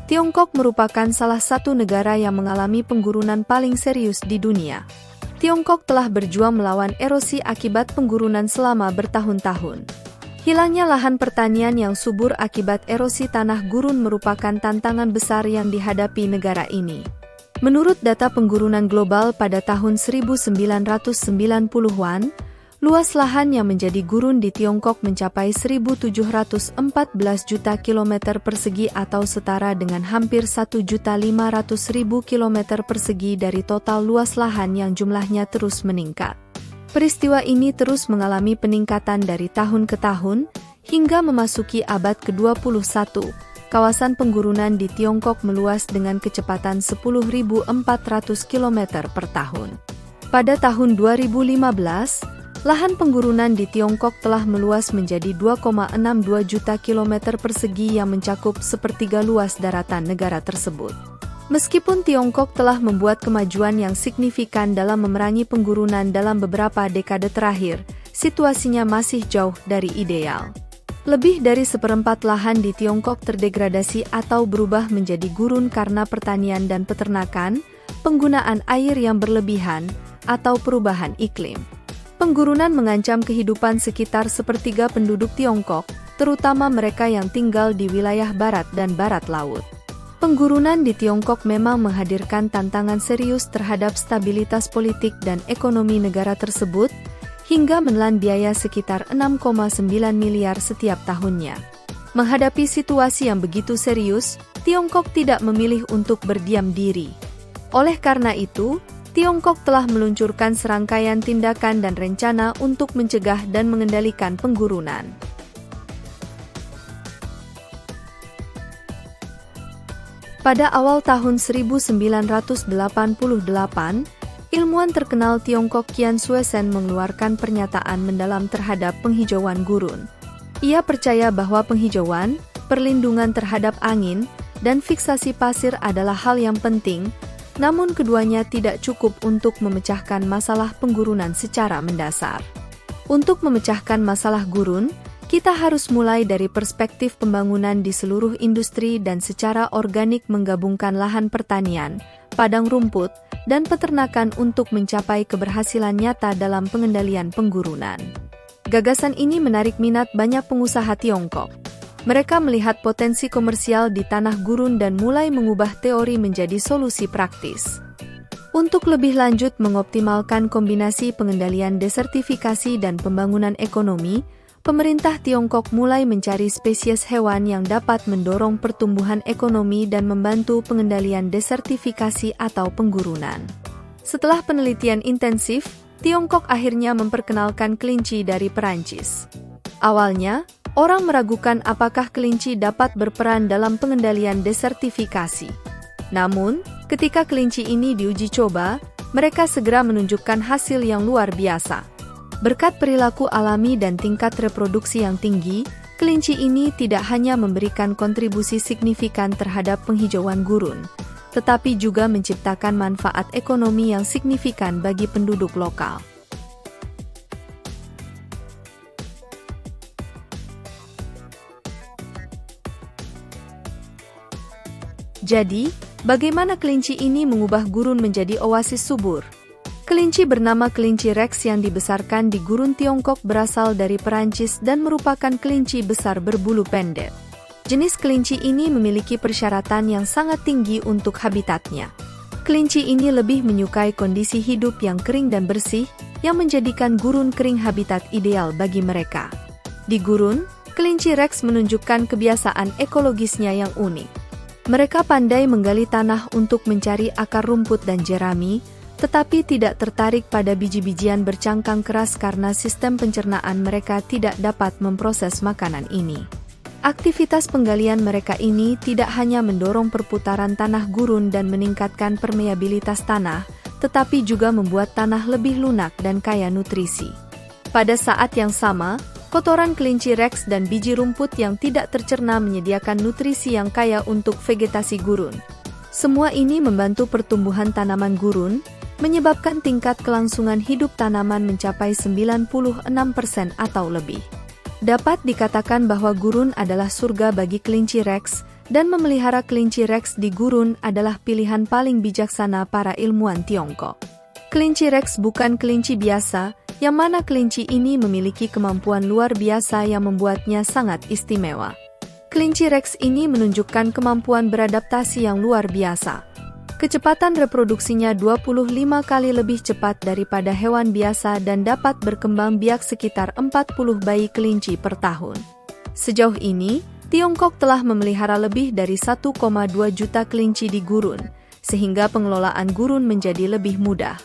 Tiongkok merupakan salah satu negara yang mengalami penggurunan paling serius di dunia. Tiongkok telah berjuang melawan erosi akibat penggurunan selama bertahun-tahun. Hilangnya lahan pertanian yang subur akibat erosi tanah gurun merupakan tantangan besar yang dihadapi negara ini. Menurut data penggurunan global pada tahun 1990-an, luas lahan yang menjadi gurun di Tiongkok mencapai 1.714 juta kilometer persegi atau setara dengan hampir 1.500.000 kilometer persegi dari total luas lahan yang jumlahnya terus meningkat. Peristiwa ini terus mengalami peningkatan dari tahun ke tahun, hingga memasuki abad ke-21. Kawasan penggurunan di Tiongkok meluas dengan kecepatan 10.400 km per tahun. Pada tahun 2015, lahan penggurunan di Tiongkok telah meluas menjadi 2,62 juta kilometer persegi yang mencakup sepertiga luas daratan negara tersebut. Meskipun Tiongkok telah membuat kemajuan yang signifikan dalam memerangi penggurunan dalam beberapa dekade terakhir, situasinya masih jauh dari ideal. Lebih dari seperempat lahan di Tiongkok terdegradasi atau berubah menjadi gurun karena pertanian dan peternakan, penggunaan air yang berlebihan, atau perubahan iklim. Penggurunan mengancam kehidupan sekitar sepertiga penduduk Tiongkok, terutama mereka yang tinggal di wilayah barat dan barat laut. Penggurunan di Tiongkok memang menghadirkan tantangan serius terhadap stabilitas politik dan ekonomi negara tersebut, hingga menelan biaya sekitar 6,9 miliar setiap tahunnya. Menghadapi situasi yang begitu serius, Tiongkok tidak memilih untuk berdiam diri. Oleh karena itu, Tiongkok telah meluncurkan serangkaian tindakan dan rencana untuk mencegah dan mengendalikan penggurunan. Pada awal tahun 1988, ilmuwan terkenal Tiongkok Qian Xuesen mengeluarkan pernyataan mendalam terhadap penghijauan gurun. Ia percaya bahwa penghijauan, perlindungan terhadap angin, dan fiksasi pasir adalah hal yang penting, namun keduanya tidak cukup untuk memecahkan masalah penggurunan secara mendasar. Untuk memecahkan masalah gurun, kita harus mulai dari perspektif pembangunan di seluruh industri dan secara organik menggabungkan lahan pertanian, padang rumput, dan peternakan untuk mencapai keberhasilan nyata dalam pengendalian penggurunan. Gagasan ini menarik minat banyak pengusaha Tiongkok. Mereka melihat potensi komersial di tanah gurun dan mulai mengubah teori menjadi solusi praktis. Untuk lebih lanjut mengoptimalkan kombinasi pengendalian desertifikasi dan pembangunan ekonomi, pemerintah Tiongkok mulai mencari spesies hewan yang dapat mendorong pertumbuhan ekonomi dan membantu pengendalian desertifikasi atau penggurunan. Setelah penelitian intensif, Tiongkok akhirnya memperkenalkan kelinci dari Perancis. Awalnya, orang meragukan apakah kelinci dapat berperan dalam pengendalian desertifikasi. Namun, ketika kelinci ini diuji coba, mereka segera menunjukkan hasil yang luar biasa. Berkat perilaku alami dan tingkat reproduksi yang tinggi, kelinci ini tidak hanya memberikan kontribusi signifikan terhadap penghijauan gurun, tetapi juga menciptakan manfaat ekonomi yang signifikan bagi penduduk lokal. Jadi, bagaimana kelinci ini mengubah gurun menjadi oasis subur? Kelinci bernama kelinci Rex yang dibesarkan di gurun Tiongkok berasal dari Perancis dan merupakan kelinci besar berbulu pendek. Jenis kelinci ini memiliki persyaratan yang sangat tinggi untuk habitatnya. Kelinci ini lebih menyukai kondisi hidup yang kering dan bersih, yang menjadikan gurun kering habitat ideal bagi mereka. Di gurun, kelinci Rex menunjukkan kebiasaan ekologisnya yang unik. Mereka pandai menggali tanah untuk mencari akar rumput dan jerami, tetapi tidak tertarik pada biji-bijian bercangkang keras karena sistem pencernaan mereka tidak dapat memproses makanan ini. Aktivitas penggalian mereka ini tidak hanya mendorong perputaran tanah gurun dan meningkatkan permeabilitas tanah, tetapi juga membuat tanah lebih lunak dan kaya nutrisi. Pada saat yang sama, kotoran kelinci Rex dan biji rumput yang tidak tercerna menyediakan nutrisi yang kaya untuk vegetasi gurun. Semua ini membantu pertumbuhan tanaman gurun, menyebabkan tingkat kelangsungan hidup tanaman mencapai 96% atau lebih. Dapat dikatakan bahwa gurun adalah surga bagi kelinci Rex, dan memelihara kelinci Rex di gurun adalah pilihan paling bijaksana para ilmuwan Tiongkok. Kelinci Rex bukan kelinci biasa, yang mana kelinci ini memiliki kemampuan luar biasa yang membuatnya sangat istimewa. Kelinci Rex ini menunjukkan kemampuan beradaptasi yang luar biasa. Kecepatan reproduksinya 25 kali lebih cepat daripada hewan biasa dan dapat berkembang biak sekitar 40 bayi kelinci per tahun. Sejauh ini, Tiongkok telah memelihara lebih dari 1,2 juta kelinci di gurun, sehingga pengelolaan gurun menjadi lebih mudah.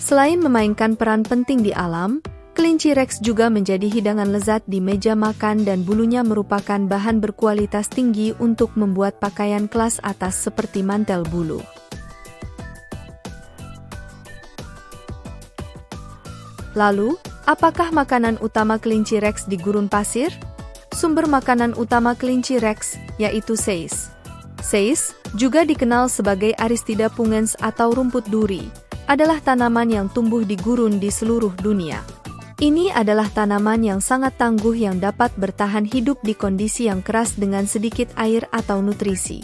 Selain memainkan peran penting di alam, kelinci Rex juga menjadi hidangan lezat di meja makan dan bulunya merupakan bahan berkualitas tinggi untuk membuat pakaian kelas atas seperti mantel bulu. Lalu, apakah makanan utama kelinci Rex di gurun pasir? Sumber makanan utama kelinci Rex, yaitu seis. Seis, juga dikenal sebagai Aristida pungens atau rumput duri, adalah tanaman yang tumbuh di gurun di seluruh dunia. Ini adalah tanaman yang sangat tangguh yang dapat bertahan hidup di kondisi yang keras dengan sedikit air atau nutrisi.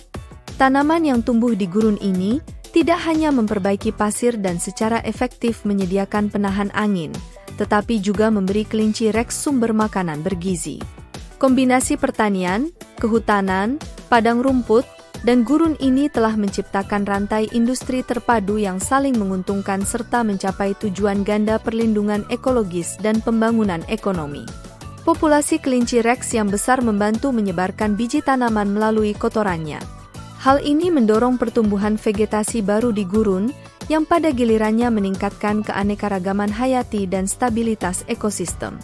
Tanaman yang tumbuh di gurun ini tidak hanya memperbaiki pasir dan secara efektif menyediakan penahan angin, tetapi juga memberi kelinci Rex sumber makanan bergizi. Kombinasi pertanian, kehutanan, padang rumput, dan gurun ini telah menciptakan rantai industri terpadu yang saling menguntungkan serta mencapai tujuan ganda perlindungan ekologis dan pembangunan ekonomi. Populasi kelinci Rex yang besar membantu menyebarkan biji tanaman melalui kotorannya. Hal ini mendorong pertumbuhan vegetasi baru di gurun, yang pada gilirannya meningkatkan keanekaragaman hayati dan stabilitas ekosistem.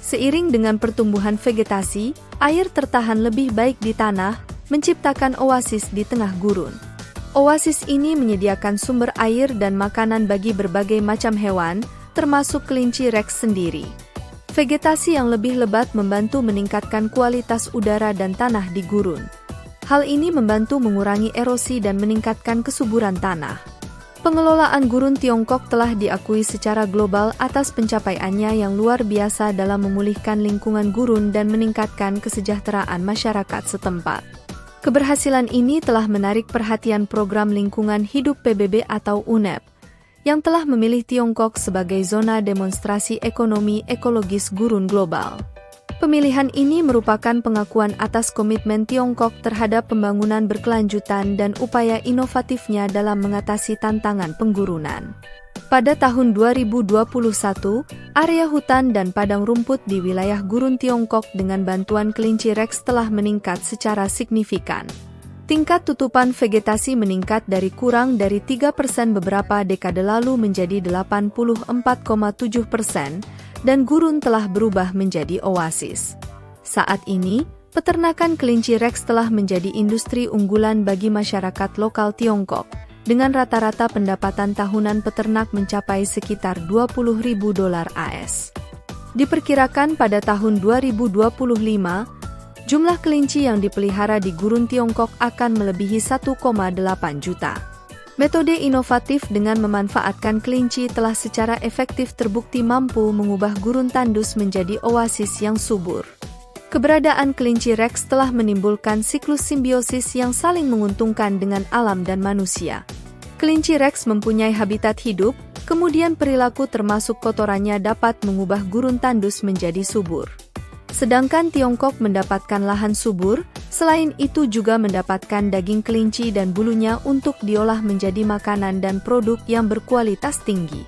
Seiring dengan pertumbuhan vegetasi, air tertahan lebih baik di tanah, menciptakan oasis di tengah gurun. Oasis ini menyediakan sumber air dan makanan bagi berbagai macam hewan, termasuk kelinci Rex sendiri. Vegetasi yang lebih lebat membantu meningkatkan kualitas udara dan tanah di gurun. Hal ini membantu mengurangi erosi dan meningkatkan kesuburan tanah. Pengelolaan gurun Tiongkok telah diakui secara global atas pencapaiannya yang luar biasa dalam memulihkan lingkungan gurun dan meningkatkan kesejahteraan masyarakat setempat. Keberhasilan ini telah menarik perhatian Program Lingkungan Hidup PBB atau UNEP, yang telah memilih Tiongkok sebagai zona demonstrasi ekonomi ekologis gurun global. Pemilihan ini merupakan pengakuan atas komitmen Tiongkok terhadap pembangunan berkelanjutan dan upaya inovatifnya dalam mengatasi tantangan penggurunan. Pada tahun 2021, area hutan dan padang rumput di wilayah gurun Tiongkok dengan bantuan kelinci Rex telah meningkat secara signifikan. Tingkat tutupan vegetasi meningkat dari kurang dari 3% beberapa dekade lalu menjadi 84,7%, dan gurun telah berubah menjadi oasis. Saat ini, peternakan kelinci Rex telah menjadi industri unggulan bagi masyarakat lokal Tiongkok, dengan rata-rata pendapatan tahunan peternak mencapai sekitar $20.000 AS. Diperkirakan pada tahun 2025, jumlah kelinci yang dipelihara di gurun Tiongkok akan melebihi 1,8 juta. Metode inovatif dengan memanfaatkan kelinci telah secara efektif terbukti mampu mengubah gurun tandus menjadi oasis yang subur. Keberadaan kelinci Rex telah menimbulkan siklus simbiosis yang saling menguntungkan dengan alam dan manusia. Kelinci Rex mempunyai habitat hidup, kemudian perilaku termasuk kotorannya dapat mengubah gurun tandus menjadi subur. Sedangkan Tiongkok mendapatkan lahan subur, selain itu juga mendapatkan daging kelinci dan bulunya untuk diolah menjadi makanan dan produk yang berkualitas tinggi.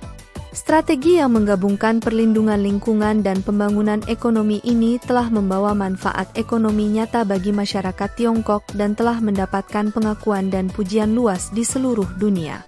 Strategi yang menggabungkan perlindungan lingkungan dan pembangunan ekonomi ini telah membawa manfaat ekonomi nyata bagi masyarakat Tiongkok dan telah mendapatkan pengakuan dan pujian luas di seluruh dunia.